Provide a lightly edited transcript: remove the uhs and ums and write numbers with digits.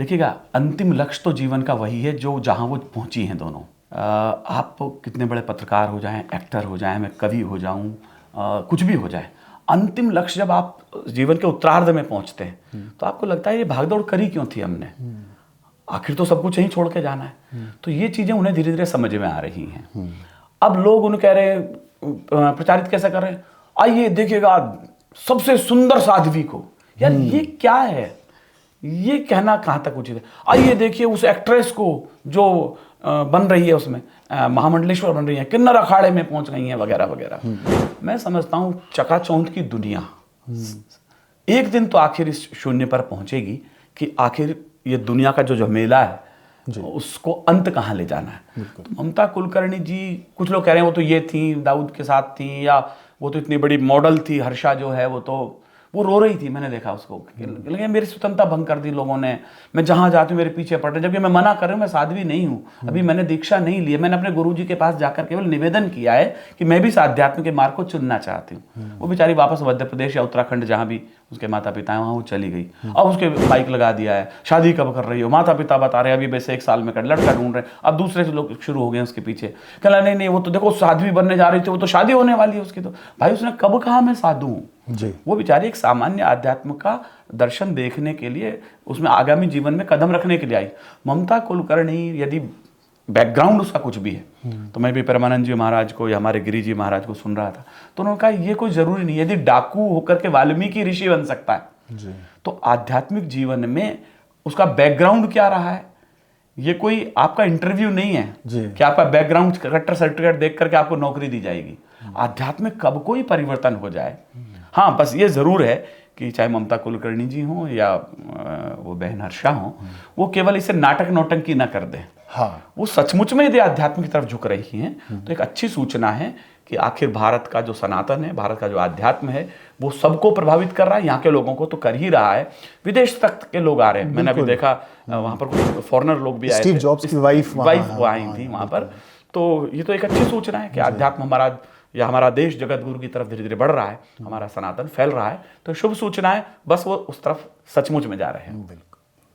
देखिएगा, अंतिम लक्ष्य तो जीवन का वही है जो जहाँ वो पहुँची हैं दोनों। आप कितने बड़े पत्रकार हो जाएं, एक्टर हो जाएं, मैं कवि हो जाऊं, कुछ भी हो जाए, अंतिम लक्ष्य जब आप जीवन के उत्तरार्ध में पहुंचते हैं तो आपको लगता है ये भागदौड़ करी क्यों थी हमने, आखिर तो सब कुछ यहीं छोड़ के जाना है। तो ये चीज़ें उन्हें धीरे धीरे समझ में आ रही हैं। अब लोग उन्हें कह रहे हैं, प्रचारित कैसे कर रहे हैं, आइए देखिएगा सबसे सुंदर साध्वी को। यार ये क्या है, ये कहना कहाँ तक उचित है? आइए देखिए उस एक्ट्रेस को जो बन रही है, उसमें महामंडलेश्वर बन रही है, किन्नर अखाड़े में पहुंच गई हैं, वगैरह वगैरह। मैं समझता हूँ चकाचौंध की दुनिया एक दिन तो आखिर इस शून्य पर पहुंचेगी कि आखिर ये दुनिया का जो झमेला है उसको अंत कहाँ ले जाना है। तो ममता कुलकर्णी जी, कुछ लोग कह रहे हैं वो तो ये थी, दाऊद के साथ थी, या वो तो इतनी बड़ी मॉडल थी, हर्षा जो है वो रो रही थी, मैंने देखा उसको, लेकिन मेरी स्वतंत्रता भंग कर दी लोगों ने, मैं जहाँ जाती हूँ मेरे पीछे पड़ रहे, जबकि मैं मना कर रहा हूँ, मैं साध्वी नहीं हूँ, अभी मैंने दीक्षा नहीं ली है, मैंने अपने गुरुजी के पास जाकर केवल निवेदन किया है कि मैं भी इस आध्यात्म के मार्ग को चुनना चाहती हूँ। वो बेचारी वापस मध्य प्रदेश या उत्तराखंड जहाँ भी उसके माता पिता हैं वहाँ वो चली गई। अब उसके बाइक लगा दिया है, शादी कब कर रही हो, माता पिता बता रहे हैं अभी वैसे 1 साल में कर, लड़का ढूंढ रहे हैं, अब दूसरे से लोग शुरू हो गए उसके पीछे, कहला नहीं वो तो देखो साध्वी बनने जा रही थी, वो तो शादी होने वाली है उसकी। तो भाई उसने कब कहा मैं साधु हूँ? वो बेचारी एक सामान्य आध्यात्म का दर्शन देखने के लिए, उसमें आगामी जीवन में कदम रखने के लिए आई। ममता कुलकर्णी यदि बैकग्राउंड उसका कुछ भी है, तो मैं भी परमानंद जी महाराज को या हमारे गिरी जी महाराज को सुन रहा था, तो उन्होंने कहा ये कोई जरूरी नहीं, यदि डाकू होकर के वाल्मीकि ऋषि बन सकता है तो आध्यात्मिक जीवन में उसका बैकग्राउंड क्या रहा है, ये कोई आपका इंटरव्यू नहीं है कि आपका बैकग्राउंड करेक्टर सर्टिफिकेट देख करके आपको नौकरी दी जाएगी। आध्यात्मिक कब कोई परिवर्तन हो जाए, हाँ बस ये जरूर है कि चाहे ममता कुलकर्णी जी हों या वो बहन हर्षा हों, वो केवल इसे नाटक नौटंकी न कर दें। हाँ, वो सचमुच में यदि आध्यात्म की तरफ झुक रही हैं तो एक अच्छी सूचना है कि आखिर भारत का जो सनातन है, भारत का जो आध्यात्म है, वो सबको प्रभावित कर रहा है। यहाँ के लोगों को तो कर ही रहा है, विदेश तक के लोग आ रहे हैं। मैंने अभी देखा वहाँ पर कुछ फॉरेनर लोग भी आए, स्टीव जॉब्स की वाइफ आई थी वहाँ पर। तो ये तो एक अच्छी सूचना है कि आध्यात्म हमारा या हमारा देश जगत गुरु की तरफ धीरे धीरे बढ़ रहा है, हमारा सनातन फैल रहा है। तो शुभ सूचना है, बस वो उस तरफ सचमुच में जा रहे हैं।